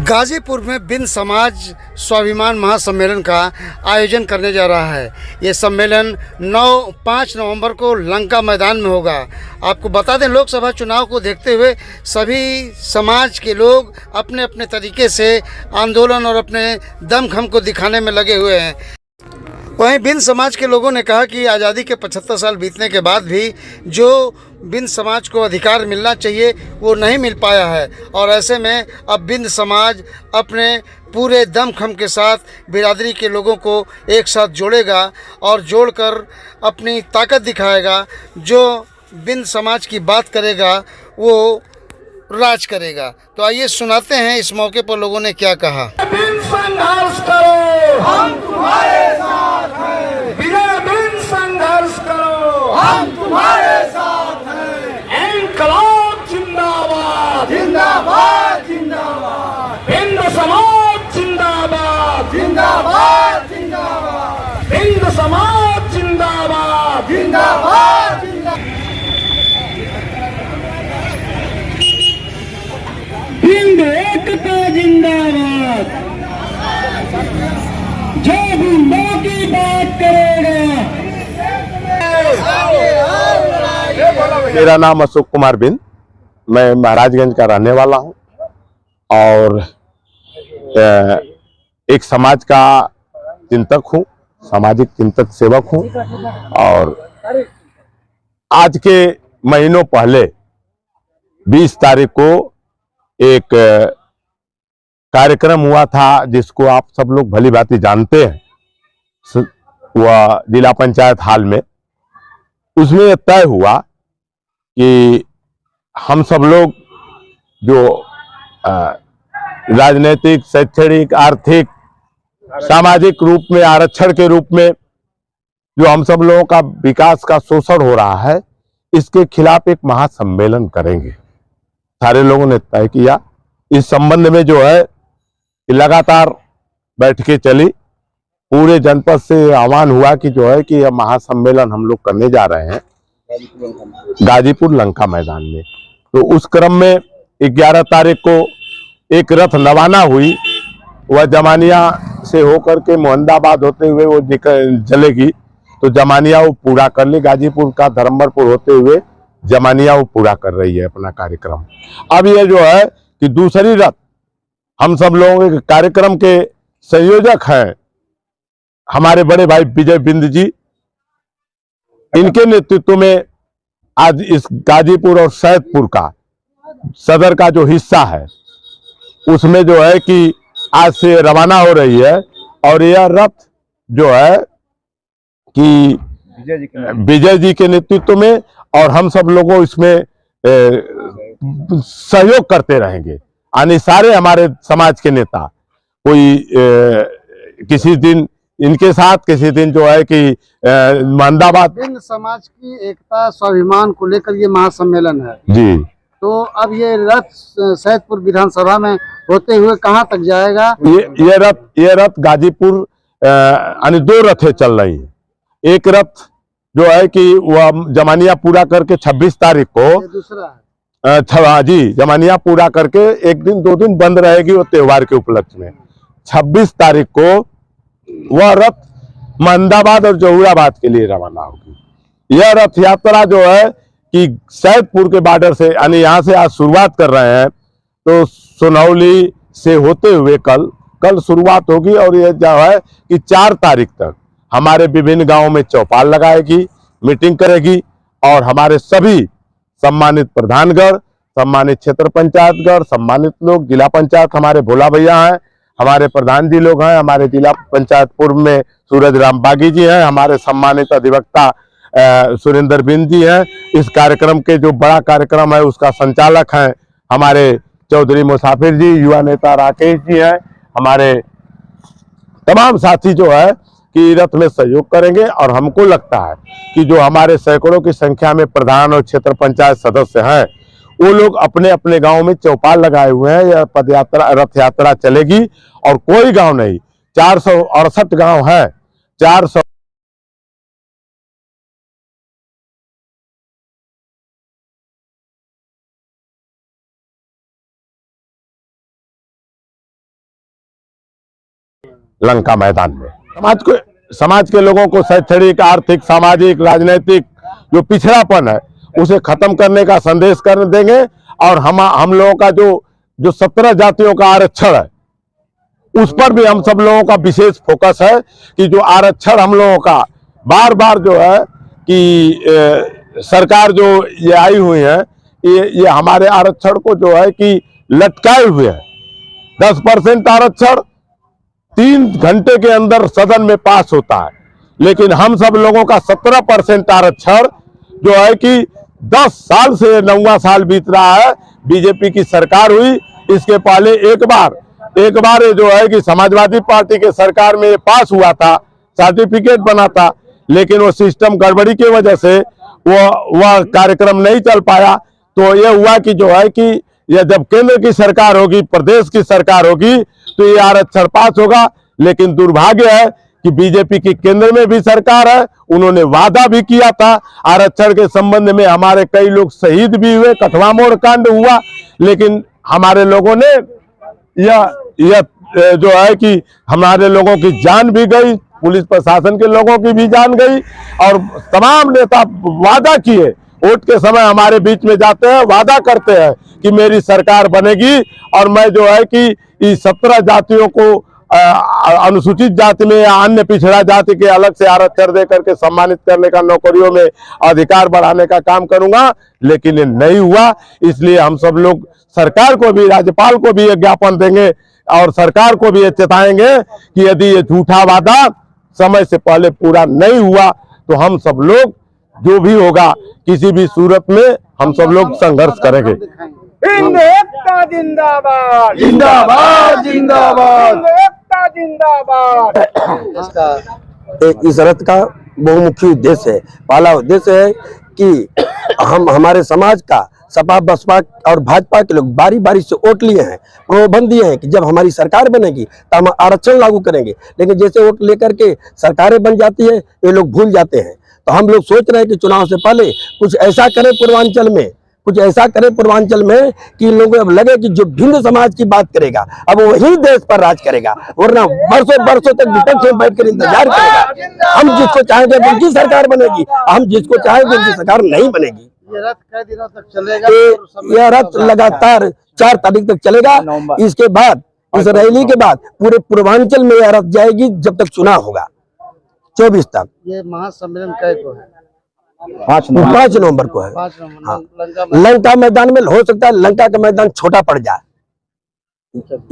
गाजीपुर में बिंद समाज स्वाभिमान महासम्मेलन का आयोजन करने जा रहा है। ये सम्मेलन 5 नवंबर को लंका मैदान में होगा। आपको बता दें, लोकसभा चुनाव को देखते हुए सभी समाज के लोग अपने अपने तरीके से आंदोलन और अपने दमखम को दिखाने में लगे हुए हैं। वहीं बिंद समाज के लोगों ने कहा कि आज़ादी के 75 साल बीतने के बाद भी जो बिंद समाज को अधिकार मिलना चाहिए वो नहीं मिल पाया है, और ऐसे में अब बिंद समाज अपने पूरे दमखम के साथ बिरादरी के लोगों को एक साथ जोड़ेगा और जोड़कर अपनी ताकत दिखाएगा। जो बिंद समाज की बात करेगा वो राज करेगा। तो आइए सुनाते हैं इस मौके पर लोगों ने क्या कहा। बिंद संघर्ष करो, हम तुम्हारे साथ हैं। बिंद संघर्ष करो, हम तुम्हारे साथ हैं। इनकलाब जिंदाबाद, जिंदाबाद, जिंदाबाद। बिंद समाज जिंदाबाद, जिंदाबाद, जिंदाबाद। बिंद समाज जिंदाबाद, जिंदाबाद, जिंदाबाद। बिंद एकता जिंदाबाद। जो बिंदों की बात करेगा। मेरा नाम अशोक कुमार बिंद, मैं महाराजगंज का रहने वाला हूं और एक समाज का चिंतक हूं, सामाजिक चिंतक सेवक हूं। और आज के महीनों पहले 20 तारीख को एक कार्यक्रम हुआ था जिसको आप सब लोग भली भांति जानते हैं, वह जिला पंचायत हाल में। उसमें तय हुआ कि हम सब लोग जो राजनीतिक, शैक्षणिक, आर्थिक, सामाजिक रूप में आरक्षण के रूप में जो हम सब लोगों का विकास का शोषण हो रहा है, इसके खिलाफ एक महासम्मेलन करेंगे। सारे लोगों ने तय किया। इस संबंध में जो है लगातार बैठकें चली। पूरे जनपद से आह्वान हुआ कि जो है कि यह महासम्मेलन हम लोग करने जा रहे हैं गाजीपुर लंका मैदान में। तो उस क्रम में 11 तारीख को एक रथ रवाना हुई। वह जमानिया से होकर के मोहम्मदाबाद होते हुए वो चलेगी। तो जमानिया वो पूरा कर ली, गाजीपुर का धर्मपुर होते हुए जमानिया वो पूरा कर रही है अपना कार्यक्रम। अब ये जो है कि दूसरी रथ, हम सब लोगों के कार्यक्रम के संयोजक हैं हमारे बड़े भाई विजय बिंद जी। इनके नेतृत्व में आज इस गाजीपुर और सैदपुर का सदर का जो हिस्सा है उसमें जो है कि आज से रवाना हो रही है। और यह रथ जो है कि विजय जी के नेतृत्व में, और हम सब लोगों इसमें सहयोग करते रहेंगे। यानी सारे हमारे समाज के नेता, कोई किसी दिन इनके साथ, किसी दिन जो है कि मोहम्मदाबाद। बिंद समाज की एकता स्वाभिमान को लेकर ये महासम्मेलन है जी। तो अब ये रथ सैदपुर विधानसभा में होते हुए कहाँ तक जाएगा? ये रथ गाजीपुर यानी 2 रथें चल रही हैं। एक रथ जो है कि वह जमानिया पूरा करके 26 तारीख को, दूसरा जी जमानिया पूरा करके 1 दिन 2 दिन बंद रहेगी वो त्योहार के उपलक्ष्य में। 26 तारीख को वह रथ मोहम्मदाबाद और जहूराबाद के लिए रवाना होगी। यह रथ यात्रा जो है कि सैदपुर के बॉर्डर से, यानी यहाँ से आज शुरुआत कर रहे हैं तो सोनौली से होते हुए कल शुरुआत होगी। और यह जो है कि 4 तारीख तक हमारे विभिन्न गांवों में चौपाल लगाएगी, मीटिंग करेगी। और हमारे सभी सम्मानित प्रधानगण, सम्मानित क्षेत्र पंचायतगण, सम्मानित लोग, जिला पंचायत हमारे भोला भैया हैं, हमारे प्रधान जी लोग हैं, हमारे जिला पंचायत पूर्व में सूरज राम बागी जी हैं, हमारे सम्मानित अधिवक्ता सुरेंद्र बिंद जी हैं। इस कार्यक्रम के जो बड़ा कार्यक्रम है उसका संचालक हैं हमारे चौधरी मुसाफिर जी, युवा नेता राकेश जी हैं। हमारे तमाम साथी जो है कि रथ में सहयोग करेंगे। और हमको लगता है कि जो हमारे सैकड़ों की संख्या में प्रधान और क्षेत्र पंचायत सदस्य हैं, वो लोग अपने अपने गांव में चौपाल लगाए हुए हैं। यह पद यात्रा, रथ यात्रा चलेगी और कोई गांव नहीं, 468 गांव है, 400 लंका मैदान में। समाज के लोगों को शैक्षणिक, आर्थिक, सामाजिक, राजनीतिक जो पिछड़ापन है उसे खत्म करने का संदेश कर देंगे। और हम लोगों का जो 17 जातियों का आरक्षण है उस पर भी हम सब लोगों का विशेष फोकस है कि जो आरक्षण हम लोगों का बार बार जो है कि सरकार जो ये आई हुई है ये हमारे आरक्षण को जो है कि लटकाए हुए है। 10% आरक्षण 3 घंटे के अंदर सदन में पास होता है, लेकिन हम सब लोगों का 17% आरक्षण जो है कि 10 साल से 9वां साल बीत रहा है। बीजेपी की सरकार हुई, इसके पहले एक बार ये जो है कि समाजवादी पार्टी के सरकार में ये पास हुआ था, सर्टिफिकेट बना था, लेकिन वो सिस्टम गड़बड़ी की वजह से वह कार्यक्रम नहीं चल पाया। तो ये हुआ कि जो है कि यह जब केंद्र की सरकार होगी, प्रदेश की सरकार होगी तो ये आरक्षण पास होगा। लेकिन दुर्भाग्य है कि बीजेपी की केंद्र में भी सरकार है, उन्होंने वादा भी किया था आरक्षण के संबंध में। हमारे कई लोग शहीद भी हुए, कठवा मोड़ कांड हुआ, लेकिन हमारे लोगों ने यह जो है कि हमारे लोगों की जान भी गई, पुलिस प्रशासन के लोगों की भी जान गई। और तमाम नेता वादा किए, वोट के समय हमारे बीच में जाते हैं, वादा करते हैं कि मेरी सरकार बनेगी और मैं जो है कि इस 17 जातियों को अनुसूचित जाति में या अन्य पिछड़ा जाति के अलग से आरक्षण दे करके सम्मानित करने का, नौकरियों में अधिकार बढ़ाने का काम करूंगा। लेकिन ये नहीं हुआ, इसलिए हम सब लोग सरकार को भी, राज्यपाल को भी एक ज्ञापन देंगे और सरकार को भी ये चेताएंगे कि यदि ये झूठा वादा समय से पहले पूरा नहीं हुआ तो हम सब लोग जो भी होगा किसी भी सूरत में हम सब लोग संघर्ष करेंगे। हिंद एकता जिंदाबाद, जिंदाबाद जिंदाबाद, हिंद एकता जिंदाबाद। इस रथ का बहुमुखी उद्देश्य है। पहला उद्देश्य है कि हमारे समाज का सपा, बसपा और भाजपा के लोग बारी बारी से वोट लिए हैं, प्रलोभन दिए हैं कि जब हमारी सरकार बनेगी तो हम आरक्षण लागू करेंगे। लेकिन जैसे वोट लेकर के सरकारें बन जाती है ये लोग भूल जाते हैं। तो हम लोग सोच रहे हैं कि चुनाव से पहले कुछ ऐसा करें पूर्वांचल में कि लोगों को लगे कि जो भिन्न समाज की बात करेगा अब वही देश पर राज करेगा, वरना वर्षों तक विपक्ष में बैठकर इंतजार करेगा। हम जिसको चाहेंगे उनकी सरकार बनेगी, हम जिसको चाहेंगे उनकी सरकार नहीं बनेगी। ये रथ कई दिनों तक चलेगा? यह रथ लगातार 4 तारीख तक चलेगा। इसके बाद, इस रैली के बाद पूरे पूर्वांचल में यह रथ जाएगी जब तक चुनाव होगा, 24 तक। ये महासम्मेलन कई को है? 5 नवंबर को है। 5 नवंबर। हाँ। लंका मैदान में हो सकता है लंका का मैदान छोटा पड़ जाए।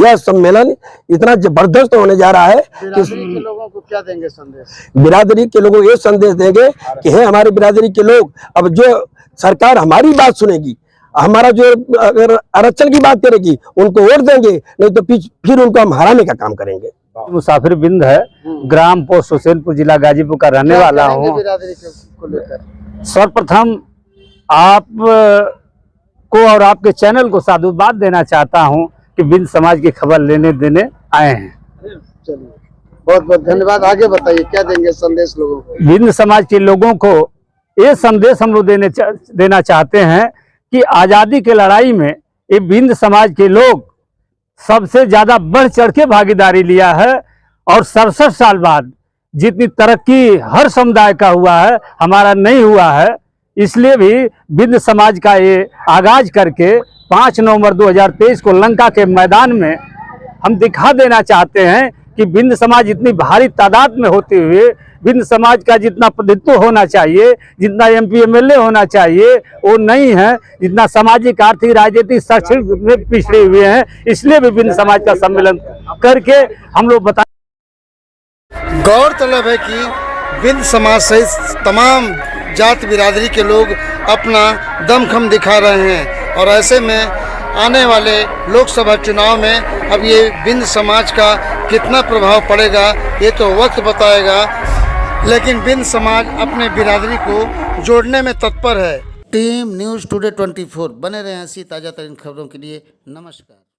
यह सम्मेलन इतना जबरदस्त होने जा रहा है कि बिरादरी के लोगों को क्या देंगे संदेश? बिरादरी के लोगों को ये संदेश देंगे कि हे हमारी बिरादरी के लोग, अब जो सरकार हमारी बात सुनेगी, हमारा जो अगर आरक्षण की बात करेगी उनको वोट देंगे, नहीं तो फिर उनको हम हराने का काम करेंगे। मुसाफिर बिंद है, ग्राम पोस्ट हुसैनपुर, जिला गाजीपुर का रहने वाला हूँ। बिरादरी को लेकर सर्वप्रथम आप को और आपके चैनल को साधुवाद देना चाहता हूँ कि बिंद समाज की खबर लेने देने आए हैं। चलिए, बहुत बहुत धन्यवाद। आगे बताइए, क्या देंगे संदेश लोगों को? बिंद समाज के लोगों को ये संदेश हम लोग देना चाहते हैं कि आज़ादी की लड़ाई में ये बिंद समाज के लोग सबसे ज्यादा बढ़ चढ़ के भागीदारी लिया है और 67 साल बाद जितनी तरक्की हर समुदाय का हुआ है, हमारा नहीं हुआ है। इसलिए भी बिंद समाज का ये आगाज करके 5 नवंबर 2023 को लंका के मैदान में हम दिखा देना चाहते हैं कि बिंद समाज इतनी भारी तादाद में होते हुए बिंद समाज का जितना प्रतिनिधित्व होना चाहिए, जितना MP MLA होना चाहिए वो नहीं है, जितना सामाजिक, आर्थिक, राजनीतिक, शैक्षणिक में पिछड़े हुए हैं। इसलिए भी बिंद समाज का सम्मेलन करके हम लोग बता। गौरतलब है कि बिंद समाज सहित तमाम जाति बिरादरी के लोग अपना दमखम दिखा रहे हैं और ऐसे में आने वाले लोकसभा चुनाव में अब ये बिंद समाज का कितना प्रभाव पड़ेगा ये तो वक्त बताएगा, लेकिन बिंद समाज अपने बिरादरी को जोड़ने में तत्पर है। टीम न्यूज़ टुडे 24 बने रहे ऐसी ताज़ा तरीन खबरों के लिए। नमस्कार।